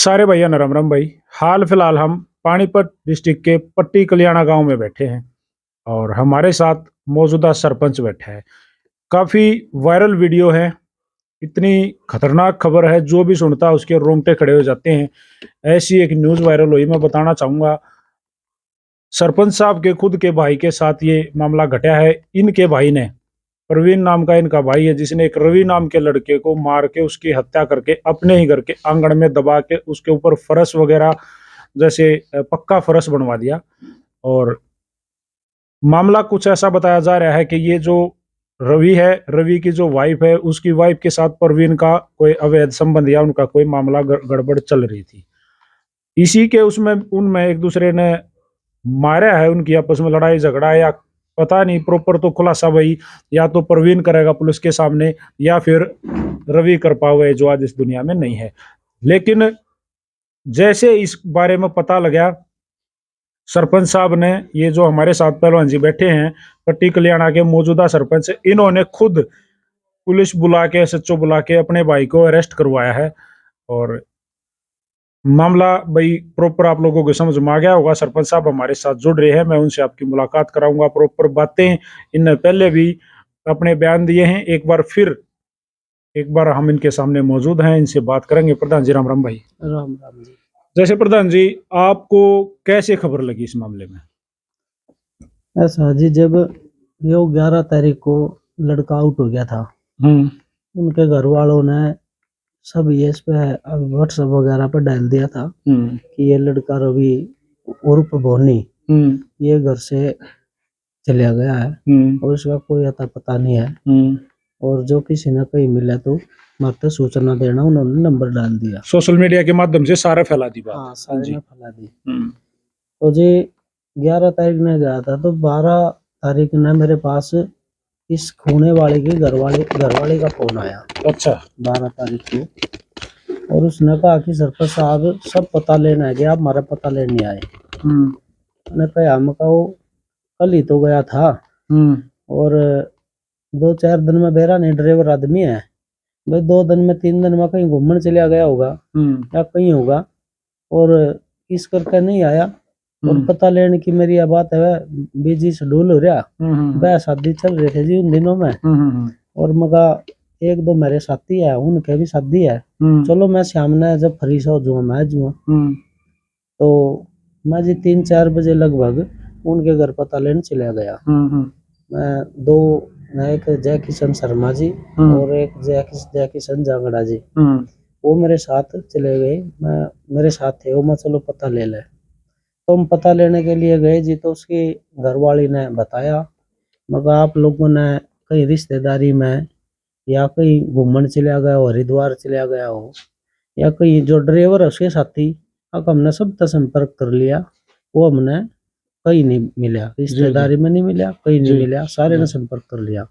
सारे भैया नरम राम भाई। हाल फिलहाल हम पानीपत डिस्ट्रिक्ट के पट्टी कल्याणा गांव में बैठे हैं और हमारे साथ मौजूदा सरपंच बैठा है। काफी वायरल वीडियो है। इतनी खतरनाक खबर है, जो भी सुनता है उसके रोंगटे खड़े हो जाते हैं। ऐसी एक न्यूज वायरल हुई, मैं बताना चाहूंगा। सरपंच साहब के खुद के भाई के साथ ये मामला घटा है। इनके भाई ने, प्रवीण नाम का इनका भाई है, जिसने एक रवि नाम के लड़के को मार के उसकी हत्या करके अपने ही घर के आंगन में दबा के उसके ऊपर फरस वगैरह जैसे पक्का फरस बनवा दिया। और मामला कुछ ऐसा बताया जा रहा है कि ये जो रवि है, रवि की जो वाइफ है, उसकी वाइफ के साथ प्रवीण का कोई अवैध संबंध या उनका कोई मामला गड़बड़ चल रही थी। इसी के उसमें उनमें एक दूसरे ने मारा है, उनकी आपस में लड़ाई झगड़ा या पता नहीं प्रॉपर तो खुलासा भाई या तो प्रवीण करेगा पुलिस के सामने या फिर रवि कर पावे, जो आज इस दुनिया में नहीं है। लेकिन जैसे इस बारे में पता लगा, सरपंच साहब ने, ये जो हमारे साथ पहलवान जी बैठे हैं, पट्टी कल्याणा के मौजूदा सरपंच, इन्होंने खुद पुलिस बुला के, एसएचओ बुला के अपने भाई को अरेस्ट करवाया है। और मामला भाई प्रॉपर आप लोगों को समझ में आ गया होगा। सरपंच साहब हमारे साथ जुड़ रहे हैं, मैं उनसे आपकी मुलाकात कराऊंगा। प्रॉपर बातें इनने पहले भी अपने बयान दिए हैं, एक बार हम इनके सामने मौजूद हैं, इनसे बात करेंगे। प्रधान जी राम राम भाई। राम राम जी। जैसे प्रधान जी, आपको कैसे खबर लगी इस मामले में? ऐसा जी, जब यो 11 तारीख को लड़का आउट हो गया था, उनके घर वालों ने सब ये इस पे व्हाट्सएप वगैरह पे डाल दिया था कि ये लड़का रवि उर्फ बोनी ये घर से चला गया है और इसका कोई अता पता नहीं है। और जो किसी ने कहीं मिला तो मात्र सूचना देना, उन्होंने नंबर डाल दिया। सोशल मीडिया के माध्यम से सारा फैला दी बात। हाँ, सारे ने फैला दी। तो जी 11 तारीख ने गया था, तो 12 तारीख ने मेरे पास इस खूने वाले के घर वाले का फोन आया। अच्छा। 12 तारीख को, और उसने कहा कि सरपंच साहब सब पता लेना है कि आप हमारा पता लेने आए। मैंने कहा हम कहो कल ही तो गया था और 2-4 दिन में बेरा नहीं, ड्राइवर आदमी है भाई, 2 दिन में 3 दिन में कहीं घूमने चला गया होगा या कहीं होगा, और इस करके नहीं आया। और पता लेने की मेरी यह बात है, बिजी शेड्यूल हो रहा, वह शादी चल रही थी जी उन दिनों में। और मगा 1-2 मेरे साथी है, उनके भी शादी है। चलो मैं शाम ने जब फ्री हो जुआ मैं जुआ, तो मैं जी 3-4 बजे लगभग उनके घर पता लेने चला गया। मैं दो, एक जय किशन शर्मा जी और एक जय किशन जांगड़ा जी, वो मेरे साथ चले गए। मेरे साथ थे वो, मैं चलो पता ले ले। तो हम पता लेने के लिए गए जी, तो उसकी घरवाली ने बताया, मगर आप लोगों ने कहीं रिश्तेदारी में या कहीं घूमने चला गया हो, हरिद्वार चला गया हो, या कहीं जो ड्राइवर है उसके साथी, अब हमने सबका संपर्क कर लिया, वो हमने कहीं नहीं मिला, रिश्तेदारी में नहीं मिला, कहीं नहीं मिला, सारे ने संपर्क कर लिया।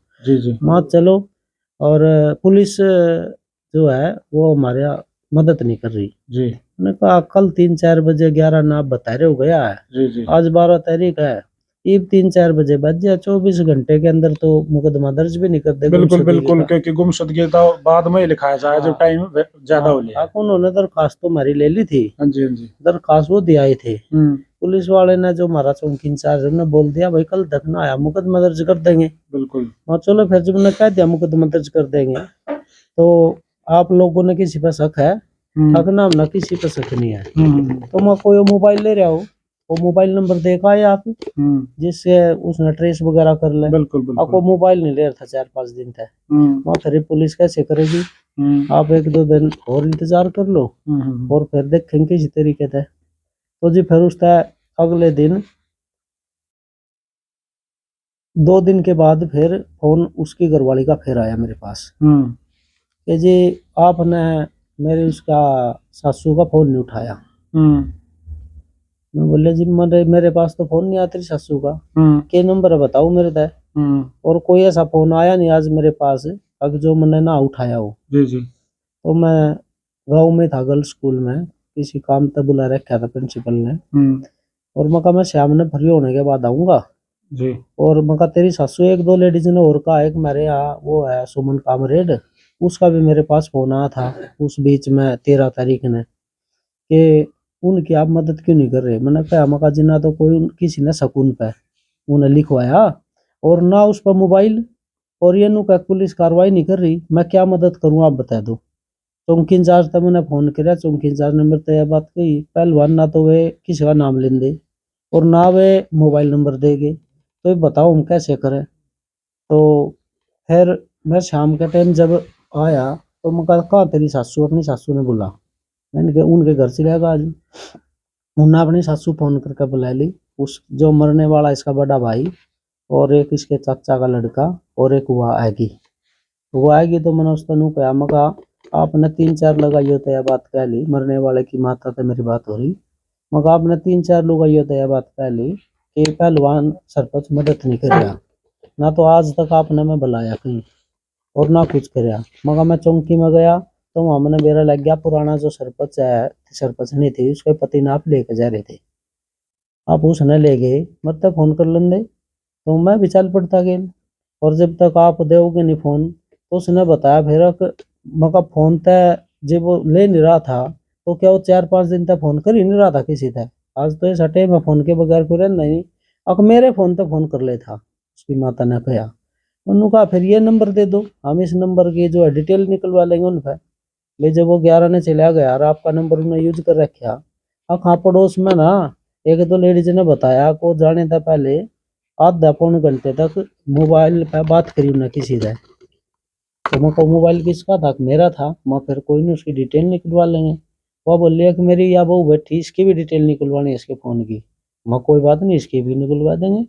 मां चलो, और पुलिस जो है वो हमारे मदद नहीं कर रही जी। मैंने कहा कल 3-4 बजे 11 ना आप बता रहे हो गया है, आज 12 तारीख है, ये 3-4 बजे बज जाए, 24 घंटे के अंदर तो मुकदमा दर्ज भी नहीं कर देगा। बिल्कुल बिल्कुल, क्योंकि गुमशुदगी तो बाद में ही लिखाया जाए जब टाइम ज्यादा हो लिया। उन्होंने दरखास्त तो हमारी ले ली थी, दरखास्त वो दिया थे। पुलिस वाले ने, जो हमारा चौकी इंचार्ज, ने बोल दिया भाई कल तक ना आया मुकदमा दर्ज कर देंगे। बिल्कुल। और चलो फिर जब उन्होंने कह दिया मुकदमा दर्ज कर देंगे, तो आप लोगों ने किसी पर शक है? हक नाम ना किसी पर शक नहीं है। तो मैं कोई मोबाइल ले रहा हो, वो मोबाइल नंबर देखा है आप, जिससे उसने ट्रेस वगैरह कर ले। बिल्कुल। आपको मोबाइल नहीं ले रहा था 4-5 दिन तक, वहाँ फिर पुलिस कैसे करेगी? आप 1-2 दिन और इंतजार कर लो और फिर देखेंगे किसी तरीके से। तो जी फिर उसका अगले दिन, 2 दिन के बाद फिर फोन उसकी घरवाली का फिर आया मेरे पास कि जी आपने मेरे उसका सासू का फोन नहीं उठाया। मैं बोले जी मेरे पास तो फोन नहीं आता सासू का, के नंबर है बताओ मेरे तय, और कोई ऐसा फोन आया नहीं आज मेरे पास अगर जो मैंने ना उठाया हो। जी। तो मैं गाँव में था, गर्ल्स स्कूल में किसी काम तक बुला रखा था प्रिंसिपल ने, और मैं कहा मैं शाम ने फ्री होने के बाद आऊंगा जी। और मैं कहा तेरी सासू 1-2 लेडीज ने और कहा, एक मेरे यहाँ वो है सुमन कामरेड, उसका भी मेरे पास फोन आया था उस बीच में 13 तारीख ने। कि उनकी आप मदद क्यों नहीं कर रहे। मैंने कहा मका जी ना तो कोई किसी ने शकुन पे उन्हें लिखवाया और ना उस पर मोबाइल, और ये नु का पुलिस कार्रवाई नहीं कर रही, मैं क्या मदद करूं आप बता दो। चौकी इंचार्ज तक मैंने फोन किया, चौकी इंचार्ज ने मेरे तो यह बात कही पहलवान ना तो वे किसी का नाम लेंदे और ना वे मोबाइल नंबर देंगे, तो ये बताओ हम कैसे करें। तो फिर मैं शाम के टाइम जब आया तो मैं कहा कहाँ तेरी सासू, अपनी सासू ने बोला। मैंने कहा उनके घर से लेगा आज। उन्होंने अपनी सासू फोन करके बुला ली, उस जो मरने वाला इसका बड़ा भाई और एक इसके चाचा का लड़का और एक वो आएगी तो मैंने उसका नू कहा मगा आपने 3-4 लगाइयो तो यह बात कह ली, मरने वाले की माता से मेरी बात हो रही, मगर आपने 3-4 लगाइयो तो यह बात कह ली कि पहलवान सरपंच मदद नहीं कर रहा, ना तो आज तक आपने मैं बुलाया कहीं और ना कुछ कराया। मगर मैं चौकी में गया तो वहां मैंने मेरा लग गया पुराना जो सरपंच है, सरपंच नहीं थी उसके पति ने आप लेके जा रहे थे, आप उसने ले गए मतलब फोन कर लेंगे तो मैं भी चल पड़ता गेल। और जब तक आप दोगे नहीं फोन तो उसने बताया फिर मका फोन तय जब वो ले नहीं रहा था तो क्या वो 4-5 दिन तक फोन कर ही नहीं रहा था किसी तक। आज तो ये सटे में फोन के बगैर कोई नहीं, अब मेरे फोन पे फोन कर ले था उसकी माता ने कहा। उन्होंने कहा फिर ये नंबर दे दो, हम इस नंबर की जो है डिटेल निकलवा लेंगे उन पर। भाई जब वो 11 ने चला गया और आपका नंबर उन्होंने यूज कर रखा, अब हाँ पड़ोस में ना एक दो लेडीज ने बताया को जाने था पहले आधा पौन घंटे तक मोबाइल पे बात करी उन्हें किसी से। तो मैं कहूँ मोबाइल किसका था, मेरा था। मैं फिर कोई नहीं उसकी डिटेल निकलवा लेंगे। वो बोल लिया कि मेरी या वो बैठी इसकी भी डिटेल निकलवानी है इसके फोन की। मैं कोई बात नहीं इसकी भी निकलवा देंगे।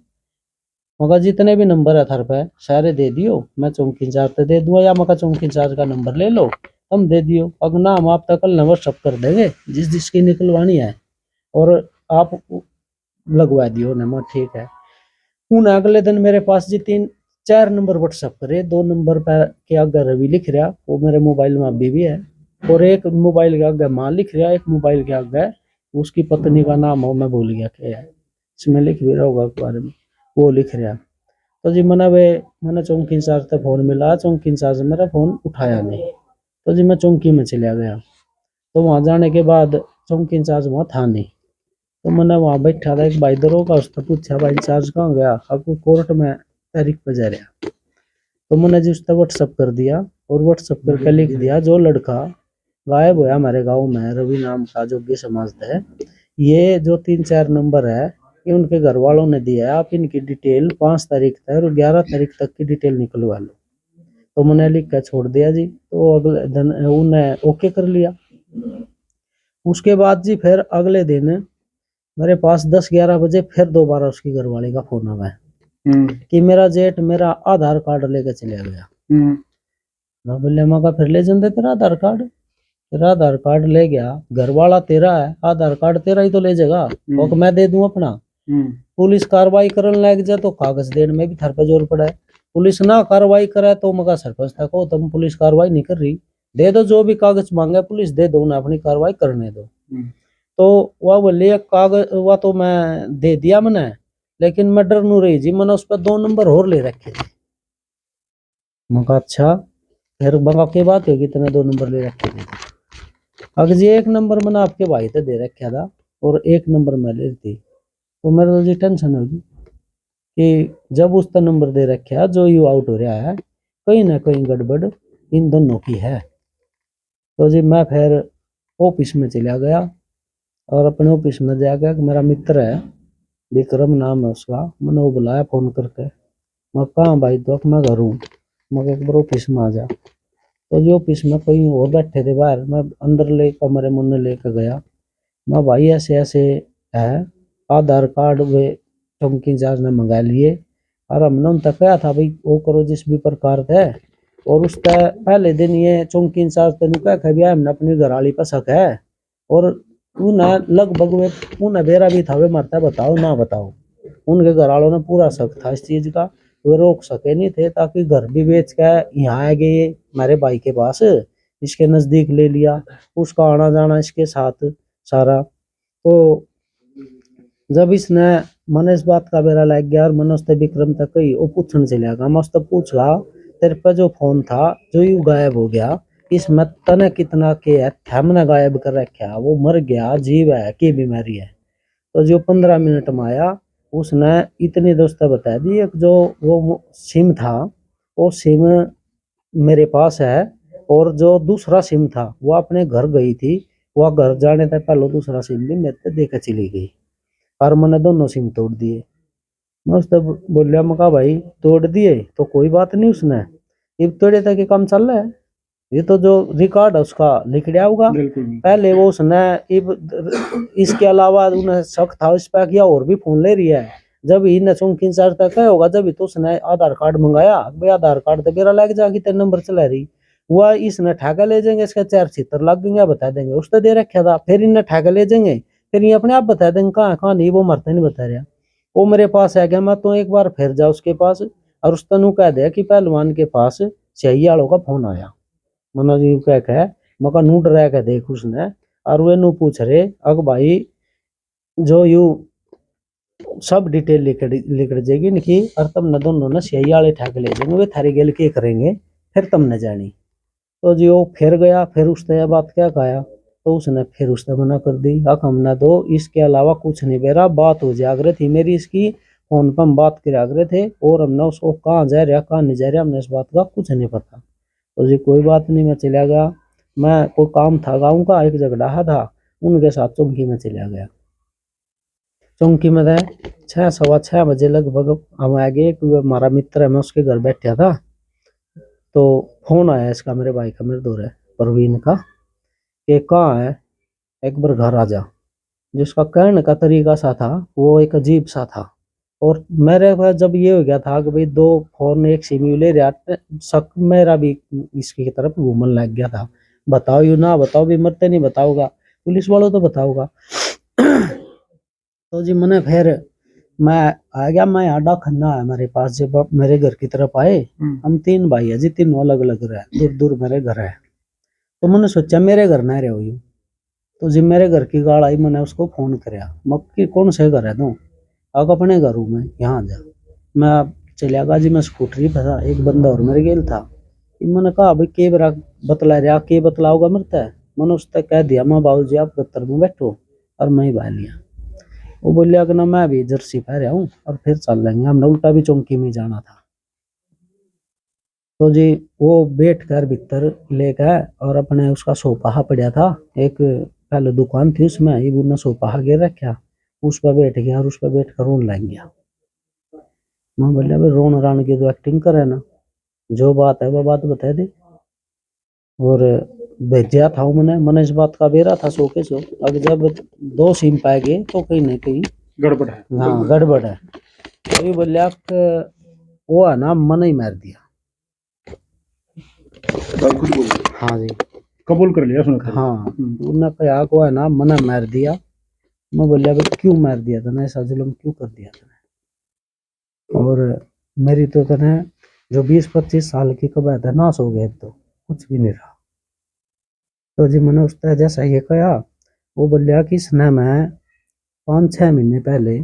मगर जितने भी नंबर है थार पे सारे दे दियो, मैं चौकी इंचार्ज पे दे दूंगा या मगर चौकी इंचार्ज का नंबर ले लो हम दे दियो, अगर ना हम आप तक कल व्हाट्सअप कर देंगे जिस जिसकी निकलवानी है और आप लगवा दियो ना। मैं ठीक है। उन अगले दिन मेरे पास जी 3-4 नंबर व्हाट्सअप करे, 2 नंबर पे के आगे रवि लिख रहा वो मेरे मोबाइल में अभी भी है, और एक मोबाइल के आगे माँ लिख रहा, एक मोबाइल के आगे उसकी पत्नी का नाम हो मैं भूल गया क्या है, इसमें लिख भी रहा होगा अखबार में वो लिख रहा। तो जी मैंने चौकी इंचार्ज से फोन मिला, चौकी इंचार्ज ने मेरा फोन उठाया नहीं, तो जी मैं चौकी में चला गया। तो वहां जाने के बाद चौकी इंचार्ज वहां था नहीं, तो मैंने वहां बैठा था एक भाई दरोगा, उसने पूछा भाई इंचार्ज कहाँ गया, आपको कोर्ट में तारीख पे जा रहा। तो मैंने जी उसका व्हाट्सअप कर दिया और व्हाट्सअप करके लिख दिया जो लड़का गायब हुआ हमारे गांव में रवि नाम का जोगी समाज है, ये जो 3-4 नंबर है ये उनके घर वालों ने दिया है, आप इनकी डिटेल 5 तारीख तक और 11 तारीख तक की डिटेल निकलवा लो। तो मैंने लिख कर छोड़ दिया जी, तो अगले दिन उन्हें ओके कर लिया। उसके बाद जी फिर अगले दिन मेरे पास 10-11 बजे फिर दोबारा उसकी घरवाली का फोन आया कि मेरा जेठ मेरा आधार कार्ड लेकर चला गया। मैं बोले मगा फिर ले जाते तेरा आधार कार्ड, तेरा आधार कार्ड ले गया, घर वाला तेरा है, आधार कार्ड तेरा ही तो ले जाएगा, और मैं दे दूं अपना। पुलिस कार्रवाई करने लग जाए तो कागज देने में भी थर पे जोर पड़ा है। पुलिस ना कार्रवाई करे तो मगा सरपंच था को तुम पुलिस कार्रवाई नहीं कर रही, दे दो जो भी कागज मांगे पुलिस दे दो ना, अपनी कार्रवाई करने दो। तो वह बोले कागज वह तो मैं दे दिया मैंने, लेकिन मैं डर नू रही जी, मैंने उस पर 2 नंबर और ले रखे थे। मगा अच्छा फिर मगा की बात होगी इतने 2 नंबर ले रखे थे, अगर जी 1 नंबर मैंने आपके भाई से दे रखा था और 1 नंबर मैं ले थी, तो मेरे तो जी टेंशन होगी कि जब उसका नंबर दे रखा जो यू आउट हो रहा है कहीं ना कहीं गड़बड़ इन दोनों की है। तो जी मैं फिर ऑफिस में चला गया और अपने ऑफिस में जाकर मेरा मित्र है विक्रम नाम है उसका, मैंने वो बुलाया फोन करके। मैं कहाँ भाई, तो मैं घर हूँ, मैं एक बार ऑफिस में आ जा। तो जो ऑफिस में कहीं और बैठे थे बाहर, मैं अंदर ले कमरे मुन्ने लेकर गया। मैं भाई ऐसे ऐसे है आधार कार्ड वे चौकी इंचार्ज ने मंगा लिए और हमने उन तक कहा था भाई वो करो जिस भी प्रकार थे, और उसका पहले दिन ये चौकी इंचार्ज तेन कह भी हमने अपनी घरवाली पर शक है और उन्हें लगभग वे उन्हें बेरा भी था वे मरता बताओ ना बताओ, उनके घर वालों ने पूरा शक था इस चीज का, वे रोक सके नहीं थे ताकि घर भी बेच के यहाँ आ गए मेरे भाई के पास, इसके नजदीक ले लिया, उसका आना जाना इसके साथ सारा। तो जब इसने मैंने इस बात का बेरा लग गया और मैंने उससे विक्रम तक ही वो पूछने चले गया, मैं उससे पूछा तेरे पे जो फोन था जो यू गायब हो गया इसमें तने कितना के है हमने गायब कर रखा, वो मर गया, जीव है की बीमारी है। तो जो 15 मिनट में आया उसने इतनी दोस्तें बता दी, एक जो वो सिम था वो सिम मेरे पास है, और जो दूसरा सिम था वो अपने घर गई थी, वह घर जाने तक पहले दूसरा सिम भी मेरे से देकर चली गई, और मैंने दोनों सिम तोड़ दिए। मैं उससे बोलिया, मैं कहा भाई तोड़ दिए तो कोई बात नहीं, उसने ये तोड़े तक काम चल रहा है, ये तो जो रिकॉर्ड है उसका लिख दिया होगा। पहले वो उसने इसके अलावा उन्हें शक था इस पर किया और भी फोन ले रही है, जब ही चौकी इंचार्ज तक क्या होगा, जब ही तो उसने आधार कार्ड मंगाया, भाई आधार कार्ड तो मेरा लग जाएगी, तेरे नंबर चला रही हुआ, इसने ठेका ले जाएंगे, इसका 4 छितर लग गएंगे, बता देंगे उसने दे रखा था, फिर इन्हें ठेका ले जाएंगे, फिर ये अपने आप बता देंगे कहाँ नहीं, वो मरते नहीं बता रहा। वो मेरे पास है गया, मैं तो एक बार फिर जा उसके पास, और उस तनु कह दिया कि पहलवान के पास सही वालों का फोन आया। मना जी कह मका नूट रह के देख उसने, और वे नू पूछ रहे अग भाई जो यू सब डिटेल लिख जाएगी इनकी, और तुमने दोनों ने सही वाले ठग ले जाएंगे, वे थारी गेल के करेंगे, फिर तुमने जानी। तो जी वो फिर गया, फिर उसने यह बात क्या कहा, तो उसने फिर उसने मना कर दी, अब हमने तो इसके अलावा कुछ नहीं बेरा, बात हो जागृत थी मेरी इसकी, फोन पर हम बात करागरे थे, और हमने उसको कहाँ जा रहा कहाँ नहीं जा रहा हमने इस बात का कुछ नहीं पता। तो जी कोई बात नहीं, मैं चला गया, मैं कोई काम था गाँव का, एक झगड़ा था, उनके साथ चौकी में चला गया। चौकी में रहे 6:15 लगभग हम आ गए, क्योंकि हमारा मित्र है, मैं उसके घर बैठा था, तो फोन आया इसका मेरे भाई का, मेरे दौर है परवीन का, कि कहाँ है एक बार घर आ जा। जिसका कहने का तरीका सा था वो एक अजीब सा था, और मेरे पास जब ये हो गया था कि भाई 2 फोन एक सिम ले रहा, शक मेरा भी इसकी तरफ घूमने लग गया था, बताओ यू ना बताओ भी मरते नहीं बताओगा, पुलिस वालों तो बताओगा। तो जी मैंने फिर मैं आ गया, मैं आडा खन्ना है मेरे पास, जब आप मेरे घर की तरफ आए, हम 3 भाई है जी, तीनों अलग अलग रहे, दूर दूर मेरे घर है, तो मैंने सोचा मेरे घर ना रहो यूं, तो जी मेरे घर की गाड़ आई, मैंने उसको फोन कराया, मक्की कौन से घर है तू, आग अपने घर हूँ मैं, यहाँ जा। मैं चलिया गया जी, मैं स्कूटरी पे था, एक बंदा और मेरे गेल था, मैंने कहा भाई के बरा बतला रहा, के बतलाओगा मरता है, मैंने उस तक कह दिया मैं बाबू जी आप दफ्तर में बैठो, और मैं ही बह लिया। वो बोलिया कि ना मैं भी जर्सी पह रहा हूँ, और फिर चल लेंगे, हमने उल्टा भी चौकी में जाना था। तो जी वो बैठ कर भीतर ले गए, और अपने उसका सोफा पड़ा था, एक पहले दुकान थी उसमें, ये बुना सोफा गिर रखा, उस पर बैठ गया, और उस पर बैठ कर रोन लग गया। मैं बोलिया भाई रोन रान की तो एक्टिंग करे ना, जो बात है वो बात बता दे, और भेजा था मैंने इस बात का बेरा था सो के सो, अब जब 2 सिम पाए गए तो कहीं ना कहीं गड़बड़ है। हाँ गड़बड़ है। तो बोलिया वो है ना मैंने ही मार दिया। हाँ जी कबूल कर लिया उसने। हाँ, उन्होंने कहा को है ना मैंने मार दिया। मैं बोलिया भाई क्यों मार दिया तने, ऐसा जुल्म क्यों कर दिया तने, और मेरी तो तने जो 20-25 साल की कबायत है नाश हो गए, तो कुछ भी नहीं रहा। तो जी मैंने उसका जैसा ये कहा, वो बोलिया कि इसने मैं 5-6 महीने पहले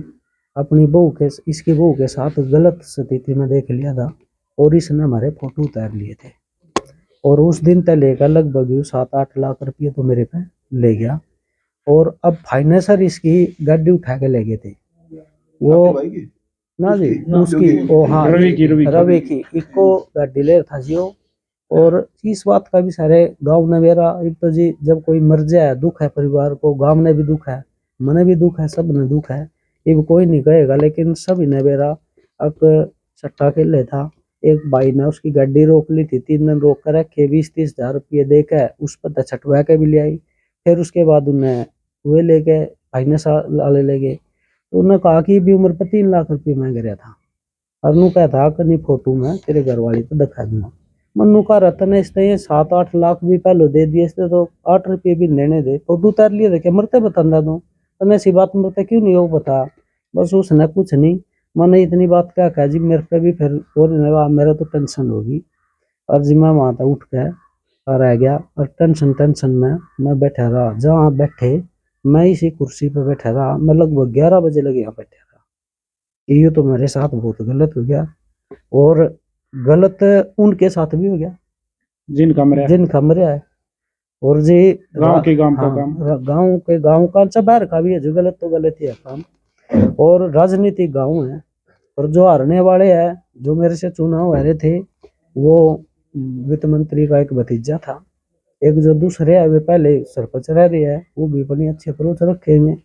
अपनी बहू के इसकी बहू के साथ गलत स्थिति में देख लिया था, और इसने हमारे फोटो उतार लिए थे, और उस दिन तक लेकर लगभग 7-8 लाख रुपये तो मेरे पे ले गया, और अब फाइनेंसर इसकी गाड़ी उठा के ले गए थे वो ना जी उसकी, ओ हाँ रवि की इको गाड़ी ले था जी वो। और इस बात का भी सारे गांव ने मेरा एक तो जी जब कोई मर जाए दुख है परिवार को, गांव ने भी दुख है, मने भी दुख है, सब ने दुख है, ये कोई नहीं कहेगा, लेकिन सभी ने मेरा अब सट्टा खेले था। एक भाई ने उसकी गाड़ी रोक ली थी, 3 दिन रोक कर रखे, 20-30 हजार रुपये दे के उस पर छटवा के भी ले आई, फिर उसके बाद उन्हें वे ले गए फाइनेंस वाले ले गए, तो उन्होंने कहा कि भी उम्र पर 3 लाख रुपये मैं गिरा था, और नू कहा था कि नहीं फोटो में तेरे घर वाली तो दिखा दूंगा। मनु का रतन इसने 7-8 लाख भी पहले दे दिए, इसने तो 8 रुपये भी लेने दे, फोटो उतार लिए थे क्या मरते बता दो तने ऐसी बात मरते क्यों नहीं हो बता। बस उसने कुछ नहीं, मैंने इतनी बात क्या कहा जी मेरे पे भी फिर और मेरा तो टेंशन होगी, और जी मैं वहां था उठ के और रह गया, और टेंशन में मैं बैठा रहा, जहाँ बैठे मैं इसी कुर्सी पर बैठा रहा, मैं लगभग 11 बजे लगे यहाँ बैठा रहा। ये तो मेरे साथ बहुत गलत हो गया, और गलत उनके साथ भी हो गया। जिन कमरे जिन कमरे है और जी गांव के काम का हाँ, काम गांव का अच्छा बाहर का भी है, जो गलत तो गलत ही है काम। और राजनीतिक गांव है। और जो हारने वाले हैं, जो मेरे से चुनाव हारे थे, वो वित्त मंत्री का एक भतीजा था। एक जो दूसरे है वे पहले सरपंच रह रहे हैं, वो भी अपनी अच्छी अप्रोच रखेंगे।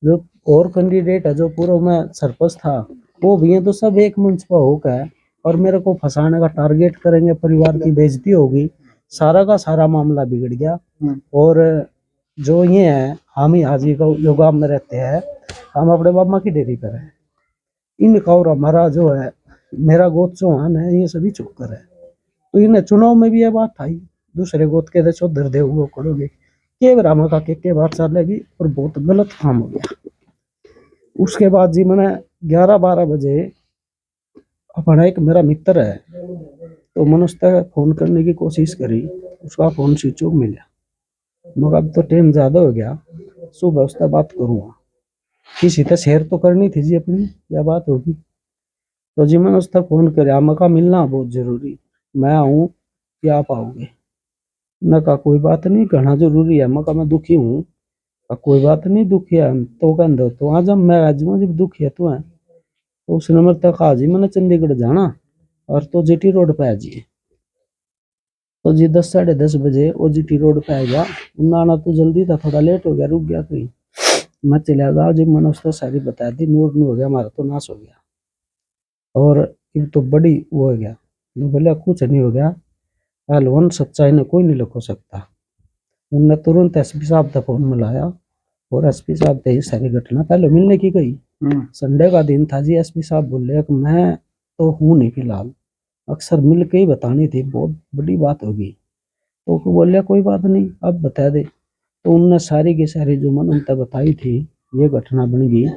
जो और कैंडिडेट है जो पूर्व में सरपंच था, वो भी है, तो सब एक मंच पर होकर और मेरे को फंसाने का टारगेट करेंगे, परिवार की बेइज्जती होगी, सारा का सारा मामला बिगड़ गया। और जो ये है हम ही हाजी को जो गांव में रहते हैं, हम अपने मामा की डेयरी पर है, इनका और हमारा जो है मेरा गोद चौहान है, ये सभी चुपकर है। तो इन्हें चुनाव में भी ये बात आई, दूसरे गोद के देशो दर दे वो करोगे के रामा का के बात चलेगी, और बहुत गलत काम हो गया। उसके बाद जी मैंने 11-12 बजे अपना एक मेरा मित्र है, तो मैंने उस तक फोन करने की कोशिश करी, उसका फोन स्विच ऑफ मिला। मगर अब तो टाइम ज्यादा हो गया, सुबह उससे बात करूंगा, किसी से शेयर तो करनी थी जी अपनी, क्या बात होगी। तो जी मैंने उससे फोन कर मका मिलना बहुत जरूरी, मैं आऊँ क्या आप आओगे। मैं कहा कोई बात नहीं, घना जरूरी है। मैं कहा मैं दुखी हूँ। कोई बात नहीं, दुखी है तो कह दो तो आज मैं आज जब दुखी है तो है। तो उसने मेरे तक कहा जी मैंने चंडीगढ़ जाना और तो जीटी रोड पे आ जाइए। तो जी 10-10:30 बजे वो जीटी रोड पे आ गया। आना तो जल्दी था, थोड़ा लेट हो गया, रुक गया कहीं। मैं चला गया जी, मैंने उसको सारी बता दी, नूर नहीं हो गया, हमारा तो नाश हो गया। और ये तो बड़ी वो हो गया, बोले कुछ नहीं हो गया, पहलवान सच्चाई ने कोई नहीं लुको सकता। उनने तुरंत एसपी साहब का फोन मिलाया और एसपी साहब से ये सारी घटना पहले मिलने की गई। संडे का दिन था जी, एसपी साहब बोले कि मैं तो हूँ नहीं फिलहाल, अक्सर मिल के ही बतानी थी, बहुत बड़ी बात होगी। तो बोले कोई बात नहीं, अब बता दे। तो उनने सारी की सारी जो मन उनसे बताई थी, ये घटना बन गई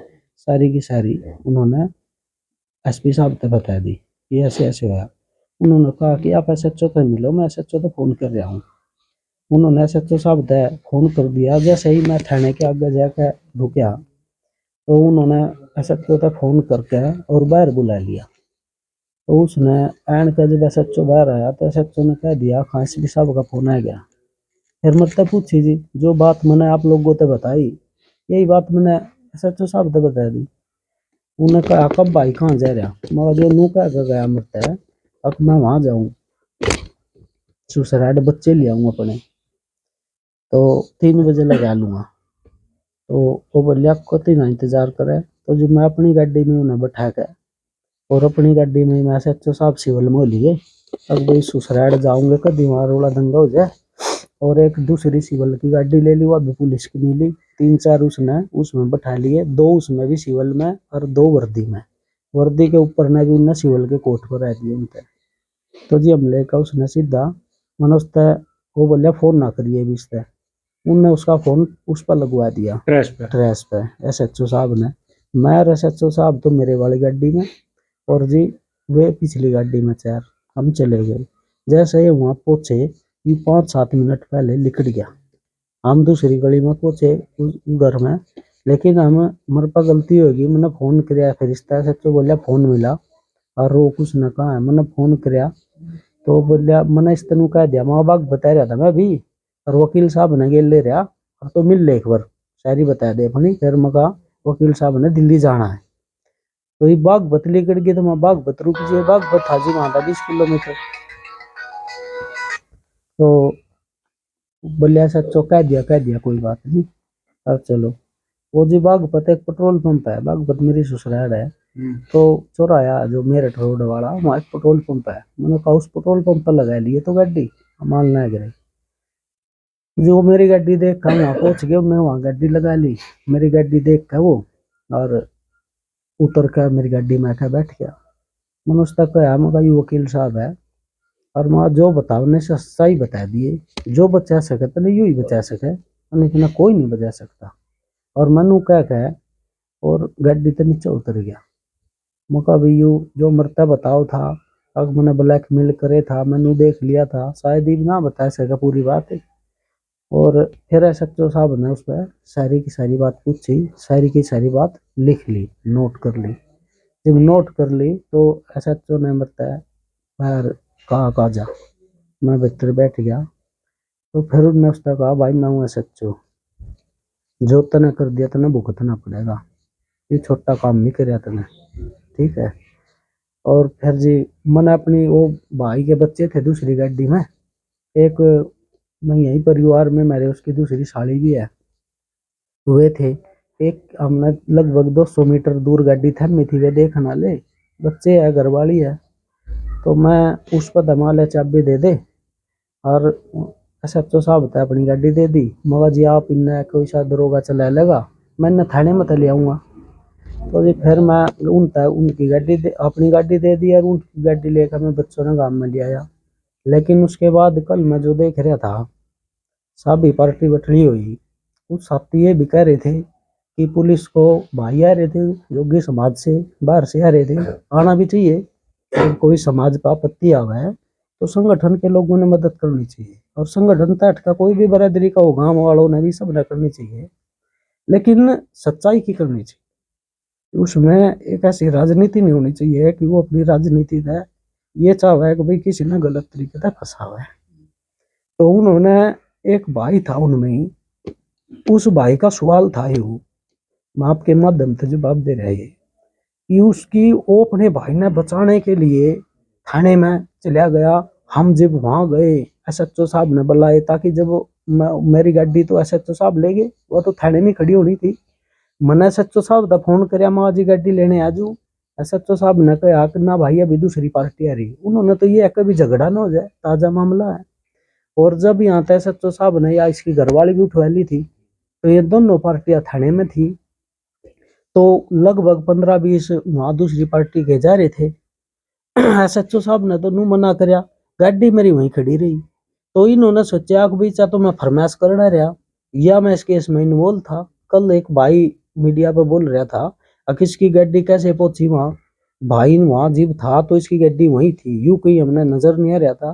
सारी की सारी, उन्होंने एसपी साहब से बता दी, ये ऐसे ऐसे हुआ। उन्होंने कहा कि आप एसएचओ से मिलो, मैं एसएचओ तो फोन कर रहा हूँ। उन्होंने एसएचओ साहब से फोन कर दिया। जैसे ही मैं थाने के आगे जाकर रुका, तो उन्होंने एसएचओ तक फोन करके और बाहर बुला लिया। तो उसने एंड का जब एसएचओ बाहर आया, तो एसएचओ ने कह दिया हाँ एसपी साहब का फोन आ गया। फिर मतलब पूछी जी, जो बात मैंने आप लोगों को बताई, यही बात मैंने एसएचओ साहब से बता दी। उन्होंने कहा कब भाई कहाँ जा रहा, मगर जो नू कह कर गया मरता है, अब मैं वहां जाऊँ सुसराइड बच्चे ले आऊँ अपने, तो 3 बजे लगा लूंगा। तो वो बोले आपको 3 इंतजार करे। तो जो मैं अपनी गाड़ी में उन्हें बैठा कर और अपनी गाड़ी में मैं एसएचओ साहब सिविल में लिए, अब भाई सुसराइड जाऊंगे कभी वहां रोला दंगा हो जाए। और एक दूसरी सिविल की गाड़ी ले ली, वो अभी पुलिस की मिली, 3-4 उसने उसमें बैठा लिए, 2 उसमें भी सिविल में और 2 वर्दी में। वर्दी के ऊपर ने भी उनने सिविल के कोट पर रह दिए उनके। तो जी हमले का उसने सीधा मैंने उससे वो बोलिया फोन ना करिए भी इससे, उनने उसका फोन उस पर लगवा दिया, ट्रेस पे एसएचओ साहब ने। मैं और एसएचओ साहब तो मेरे वाली गाड़ी में और जी वे पिछली गाड़ी में 4, हम चले गए। जैसे ही वहां पहुंचे, ये 5-7 मिनट पहले निकल गया। हम दूसरी गली में पहुंचे घर में, लेकिन हम मेरे पर गलती होगी, मैंने फोन किया फिर इस तरह से बोलिया फोन मिला और वो कुछ न कहा है। मैंने फोन किया तो बोलिया, मैंने इस तरह कह दिया, माँ बाप बता रहा था मैं भी, और वकील साहब ने गेल ले रहा और तो मिल ले एक बार शायरी बता दे अपनी। फिर मैं कहा वकील साहब ने दिल्ली जाना है, तो ये बागपत लेकर गए, तो मैं बागपत रुक जाए, बागपत था जी वहां था 20 किलोमीटर। तो बोले ऐसा चो कह दिया कोई बात नहीं, अब चलो। वो जी बागपत एक पेट्रोल पंप है, बागपत मेरी ससुराल है, तो चौराया जो मेरठ रोड वाला वहाँ एक पेट्रोल पंप है। मैंने कहा उस पेट्रोल पंप पर लगा लिए तो गाड़ी माल ना गिरे। जो मेरी गाड़ी देख कर वहाँ पहुंच गए, मैं वहाँ गाड़ी लगा ली, मेरी गाड़ी देख कर वो और उतर कर मेरी गाड़ी में आकर बैठ गया। मैंने उस तक कहा मैं ये वकील साहब है, और मैं जो बताने से सही बता दिए, जो बचा सके तो नहीं यू ही बचा सके, इतना कोई नहीं बचा सकता। और मनु कह के और गाड़ी तो नीचे उतर गया। मौका भी यू जो मरता बताओ था, अब मैंने ब्लैकमेल करे था, मैंने देख लिया था, शायद ही ना बता सका पूरी बात। और फिर एसएचओ साहब ने उस पर सारी की सारी बात पूछी, सारी की सारी बात लिख ली, नोट कर ली। जब नोट कर ली तो एसएचओ ने बताया बाहर कहा जा, मैं भीतर बैठ गया। तो फिर उन्होंने उसने कहा भाई मैं हूँ सच्चो, जो तने कर दिया तने भुगतना पड़ेगा, ये छोटा काम नहीं कराया तने, ठीक है। और फिर जी मैंने अपनी वो भाई के बच्चे थे दूसरी गाड़ी में, एक मैं यही परिवार में मेरे उसकी दूसरी साली भी है, वे थे। एक हमने लगभग 200 मीटर दूर गाड़ी थमी थी, वे देखने वाले बच्चे है, घरवाली है। तो मैं उस पर धमाले चाबी दे दे और SHO साहब था अपनी गाड़ी दे दी, मगर जी आप इन्हें कोई सा दरोगा चला लेगा, मैंने थाने में ले आऊँगा। तो जी फिर मैं उनकी गाड़ी अपनी गाड़ी दे दी और उनकी गाड़ी लेकर मैं बच्चों ने गाँव में ले आया। लेकिन उसके बाद कल मैं जो देख रहा था, सभी पार्टी बटली हुई। उस साथी ये भी कह रहे थे कि पुलिस को भाई आ रहे थे योगी समाज से, बाहर से आ रहे थे, आना भी चाहिए। जब कोई समाज पर आपत्ति आवे है तो संगठन के लोगों ने मदद करनी चाहिए, और संगठन तट का कोई भी बरादरी का हो, गाँव वालों ने भी सब ने करनी चाहिए, लेकिन सच्चाई की करनी चाहिए। उसमें एक ऐसी राजनीति नहीं होनी चाहिए कि वो अपनी राजनीति में ये चाहे कि भाई किसी ने गलत तरीके से फंसा हुआ है। तो उन्होंने, एक भाई था उनमें ही, उस भाई का सवाल था ये, मैं आपके माध्यम से जवाब दे रहा है कि उसकी वो अपने भाई ने बचाने के लिए थाने में चला गया। हम जब वहां गए SHO साहब ने बुलाए, ताकि जब मेरी गाड़ी तो SHO साहब ले गए, वो तो थाने में खड़ी होनी थी। मैंने SHO साहब का फोन कराया, मैं आज गाड़ी लेने आजू। SHO साहब ने कहा कि ना भाई अभी दूसरी पार्टी आ रही। उन्होंने तो ये कभी झगड़ा ना हो जाए, ताजा मामला है। और जब यहाँ तक SHO साहब ने या इसकी घरवाली भी उठवा ली थी, तो ये दोनों पार्टियां थाने में थी। तो लगभग 15-20 वहां दूसरी पार्टी के जा रहे थे। SHO साहब ने तो नू मना करया, गाड़ी मेरी वहीं खड़ी रही। तो इन्होंने सोचा कि भाई चाहे तो मैं फरमाइश करना रहा या मैं इस केस में इन्वॉल्व था। कल एक भाई मीडिया पर बोल रहा था कि इसकी गाड़ी कैसे पहुंची वहां, भाई वहां जीव था तो इसकी गाड़ी वहीं थी, यूं कहीं हमने नजर नहीं आ रहा था।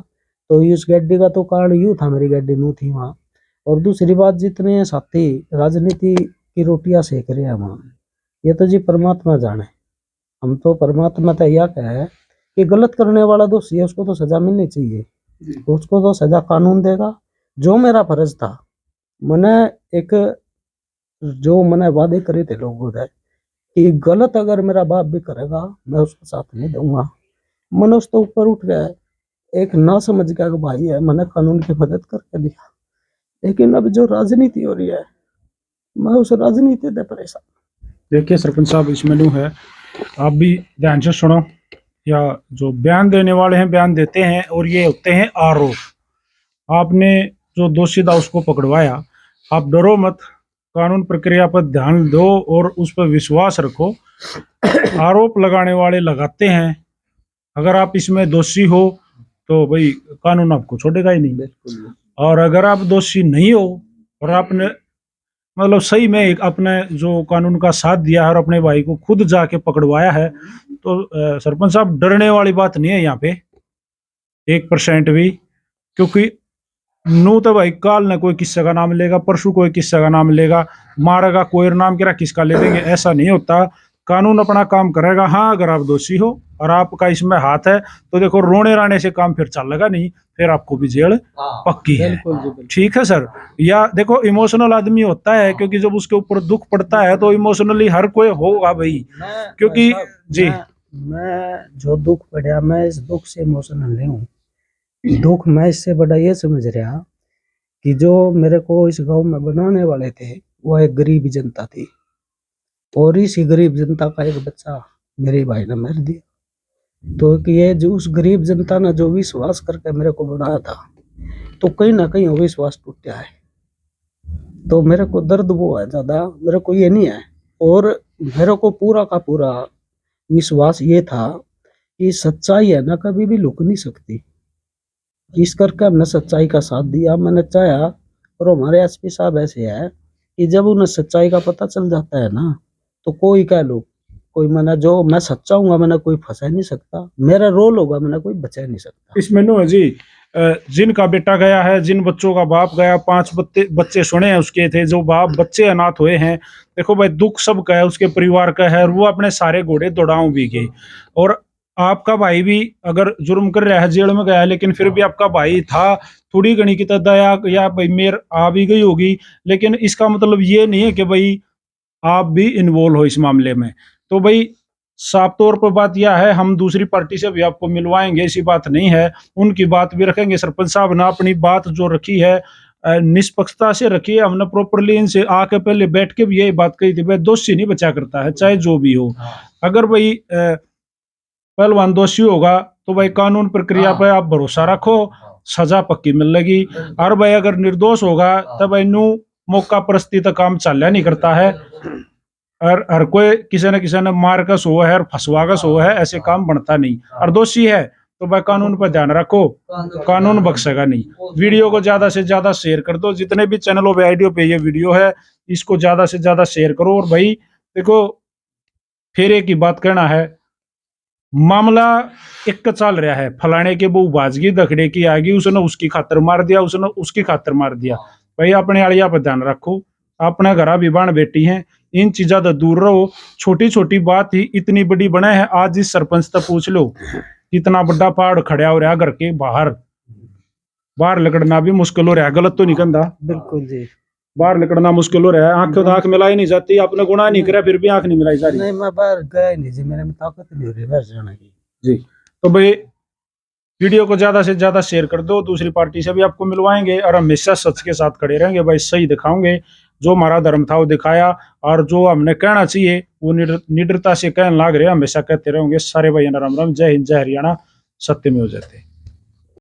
तो इस गाड़ी का तो कारण यूं था, मेरी गाड़ी नू थी वहां। और दूसरी बात, जितने साथी राजनीति की रोटियां सेक रहे हैं वहां, ये तो जी परमात्मा जाने। हम तो परमात्मा तो यह कहे कि गलत करने वाला दोषी है, उसको तो सजा मिलनी चाहिए, उसको तो सजा कानून देगा। जो मेरा फर्ज था, मैंने एक जो मैंने वादे करे थे लोगों से कि गलत अगर मेरा बाप भी करेगा मैं उसका साथ नहीं दूंगा। मैंने उसके ऊपर उठ गया, एक ना समझ गया कि भाई है, मैंने कानून की मदद करके दिया। लेकिन अब जो राजनीति हो रही है, मैं उस राजनीति से परेशान। देखिए सरपंच साहब, इसमें न्यू है, आप भी ध्यान से सुनो। या जो बयान देने वाले हैं बयान देते हैं, और ये होते हैं आरोप। आपने जो दोषी था उसको पकड़वाया, आप डरो मत, कानून प्रक्रिया पर ध्यान दो और उस पर विश्वास रखो। आरोप लगाने वाले लगाते हैं, अगर आप इसमें दोषी हो तो भाई कानून आपको छोड़ेगा ही नहीं। और अगर आप दोषी नहीं हो और आपने मतलब सही में एक अपने जो कानून का साथ दिया है और अपने भाई को खुद जाके पकड़वाया है, तो सरपंच साहब डरने वाली बात नहीं है यहाँ पे 1% भी। क्योंकि नू तो भाई काल ने कोई किस्से का नाम लेगा, परसों कोई किस्से का नाम लेगा, मारेगा कोई और नाम करा किसका ले लेंगे, ऐसा नहीं होता। कानून अपना काम करेगा। हाँ, अगर आप दोषी हो और आपका इसमें हाथ है तो देखो रोने राने से काम फिर चलेगा नहीं, फिर आपको भी जेल पक्की है। ठीक है सर। या देखो इमोशनल आदमी होता है, क्योंकि जब उसके ऊपर दुख पड़ता है तो इमोशनली हर कोई होगा भाई, क्योंकि जी मैं जो दुख पड़ा, मैं इस दुख से इमोशनल नहीं हूँ। दुख मैं इससे बड़ा ये समझ रहा कि जो मेरे को इस गांव में बनाने वाले थे वो एक गरीब जनता थी, और इसी गरीब जनता का एक बच्चा मेरे भाई ने मार दिया। तो कि ये जो उस गरीब जनता ने जो विश्वास करके मेरे को बनाया था, तो कहीं ना कहीं वो विश्वास टूटा है। तो मेरे को दर्द वो है ज्यादा, मेरे को ये नहीं है। और मेरे को पूरा का पूरा विश्वास ये था कि सच्चाई है ना कभी भी लुक नहीं सकती। इस करके हमने सच्चाई का साथ दिया, मैंने चाहा। और हमारे SP साहब ऐसे है कि जब उन्हें सच्चाई का पता चल जाता है ना, तो कोई कह लो, कोई मैंने जो मैं सच्चा हूँ, मैंने कोई फंसा नहीं सकता, मेरा रोल होगा, मैंने कोई बचा नहीं सकता। इसमें नो है जी, जिनका बेटा गया है, जिन बच्चों का बाप गया, 5 बच्चे सुने हैं उसके थे, जो बाप बच्चे अनाथ हुए हैं, देखो भाई दुख सबका है, उसके परिवार का है, और वो अपने सारे घोड़े दौड़ाऊं भी गए। और आपका भाई भी अगर जुर्म कर रहा है, जेल में गया है, लेकिन फिर भी आपका भाई था, थोड़ी घनी की तो दया या भाई मेर आ भी गई होगी, लेकिन इसका मतलब ये नहीं है कि भाई आप भी इन्वॉल्व हो इस मामले में। तो भाई साफ तौर पर बात यह है, हम दूसरी पार्टी से भी आपको मिलवाएंगे, ऐसी बात नहीं है, उनकी बात भी रखेंगे। सरपंच साहब ने अपनी बात जो रखी है निष्पक्षता से रखी है, हमने प्रॉपरली इनसे आके पहले बैठ के भी यही बात कही थी, भाई दोषी नहीं बचा करता है, चाहे जो भी हो। अगर भाई पहलवान दोषी होगा तो भाई कानून प्रक्रिया पर आप भरोसा रखो, सजा पक्की मिलेगी। और भाई अगर निर्दोष होगा तो भाई नू मौका परस्ती तक काम चल नहीं करता है, और हर कोई किसी न किसी ने मार का सो है और फंसवा का सो है, ऐसे काम बनता नहीं। और दोषी है तो भाई कानून पर ध्यान रखो, कानून बख्शेगा नहीं। वीडियो को ज्यादा से ज्यादा शेयर कर दो, जितने भी चैनलों पे आईडियो पे ये वीडियो है इसको ज्यादा से ज्यादा शेयर करो। और भाई देखो, फिर एक ही बात कहना है, मामला एक चल रहा है, फलाने के वो बाजगी दखड़े की आगी, उसने उसकी खातर मार दिया, उसने उसकी खातर मार दिया। भाई अपने आलिया पर ध्यान रखो, अपना घर भी बाण बेटी है, इन चीजा तो दूर रहो। छोटी छोटी बात ही इतनी बड़ी बने है। आज इस सरपंच तक पूछ लो, कितना बड़ा पहाड़ खड़ा हो रहा घर के बाहर, बाहर लगड़ना भी मुश्किल हो रहा है। गलत तो नहीं कहता, बिल्कुल जी, बाहर निकलना मुश्किल हो रहा है। आंख तो आंख मिलाई नहीं जाती, आपने गुनाह नहीं करा फिर भी आंख नहीं मिलाई जा रही। नहीं मैं बाहर गया ही नहीं जी, मेरे में ताकत नहीं हो रही बाहर जाने की जी, तो भाई वीडियो को ज्यादा से ज्यादा शेयर कर दो, दूसरी पार्टी से भी आपको मिलवाएंगे और हमेशा सच के साथ खड़े रहेंगे। भाई सही दिखाओगे, जो हमारा धर्म था वो दिखाया, और जो हमने कहना चाहिए वो निडरता से कहने लाग रहे, हमेशा कहते रहेंगे। सारे भाई राम राम, जय हिंद, जय हरियाणा, सत्य में हो जाते।